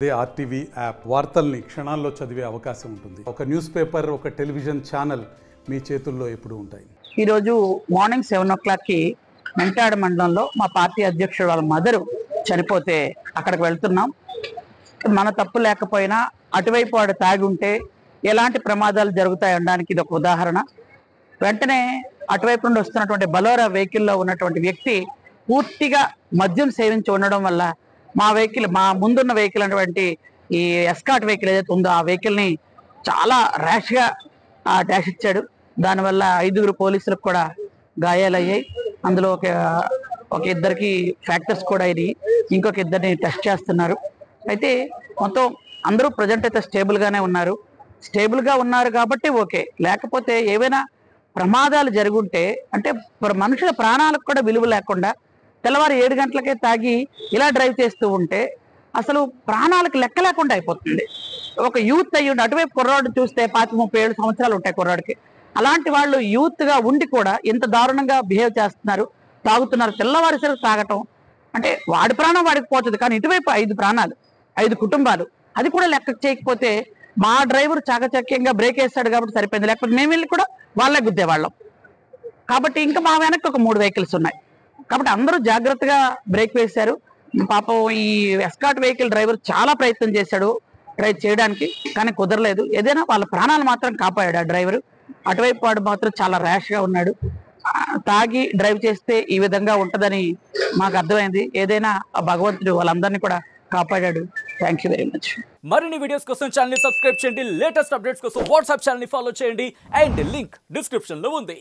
అదే RTV app వార్తల్ని క్షణాల్లో చదివే అవకాశం ఉంటుంది. ఒక న్యూస్ పేపర్, ఒక టెలివిజన్ ఛానల్ మీ చేతుల్లో ఎప్పుడూ ఉంటాయి. ఈరోజు మార్నింగ్ 7 o'clockకి మెంటాడ మండలంలో మా పార్టీ అధ్యక్షుడు వాళ్ళ మదరు చనిపోతే అక్కడికి వెళ్తున్నాం. మన తప్పు లేకపోయినా అటువైపు వాడు తాగి ఉంటే ఎలాంటి ప్రమాదాలు జరుగుతాయి అనడానికి ఇది ఒక ఉదాహరణ. వెంటనే అటువైపు నుండి వస్తున్నటువంటి బలోరా వెహికల్లో ఉన్నటువంటి వ్యక్తి పూర్తిగా మద్యం సేవించి ఉండడం వల్ల మా ముందున్న వెహికల్ అటువంటి ఈ ఎస్కాట్ వెహికల్ ఏదైతే ఉందో ఆ వెహికల్ని చాలా ర్యాష్గా డాష్ ఇచ్చాడు. దానివల్ల 5 పోలీసులకు కూడా గాయాలయ్యాయి. అందులో ఒక ఇద్దరికి ఫ్రాక్చర్స్ కూడా ఇది, ఇంకొక ఇద్దరిని టెస్ట్ చేస్తున్నారు. అయితే మొత్తం అందరూ ప్రజెంట్ అయితే స్టేబుల్గా ఉన్నారు కాబట్టి ఓకే. లేకపోతే ఏవైనా ప్రమాదాలు జరుగుంటే అంటే మనుషుల ప్రాణాలకు కూడా విలువ లేకుండా తెల్లవారు 7 గంటలకే తాగి ఇలా డ్రైవ్ చేస్తూ ఉంటే అసలు ప్రాణాలకు లెక్క లేకుండా అయిపోతుంది. ఒక యూత్ అయ్యి అటువైపు కుర్రాడు చూస్తే 35-37 సంవత్సరాలు ఉంటాయి కుర్రాడికి. అలాంటి వాళ్ళు యూత్గా ఉండి కూడా ఇంత దారుణంగా బిహేవ్ చేస్తున్నారు, తాగుతున్నారు. తెల్లవారిసరికి తాగటం అంటే వాడి ప్రాణం వాడికి పోతుంది, కానీ ఇటువైపు 5 ప్రాణాలు, 5 కుటుంబాలు, అది కూడా లెక్క చేయకపోతే మా డ్రైవర్ చాకచక్యంగా బ్రేక్ వేస్తాడు కాబట్టి సరిపోయింది. లేకపోతే మేము వెళ్ళి కూడా వాళ్ళే గుద్దేవాళ్ళం. కాబట్టి ఇంకా మా వెనక్కి ఒక 3 వెహికల్స్ ఉన్నాయి కాబట్టి అందరూ జాగ్రత్తగా బ్రేక్ వేశారు. పాపం ఈ ఎస్కాట్ వెహికల్ డ్రైవర్ చాలా ప్రయత్నం చేశాడు డ్రైవ్ చేయడానికి, కానీ కుదరలేదు. ఏదైనా వాళ్ళ ప్రాణాలు మాత్రం కాపాడాడు ఆ డ్రైవర్. అటువైపు వాడు మాత్రం చాలా ర్యాష్గా ఉన్నాడు. తాగి డ్రైవ్ చేస్తే ఈ విధంగా ఉంటుందని మాకు అర్థమైంది. ఏదైనా ఆ భగవంతుడు వాళ్ళందరినీ కూడా కాపాడాడు. Thank you very much. మరిన్ని వీడియోస్ కోసం ఛానల్ ని సబ్స్క్రైబ్ చేయండి. లేటెస్ట్ అప్డేట్స్ కోసం వాట్సాప్ ఛానల్ ని ఫాలో చేయండి. అండ్ లింక్ డిస్క్రిప్షన్ లో ఉంది.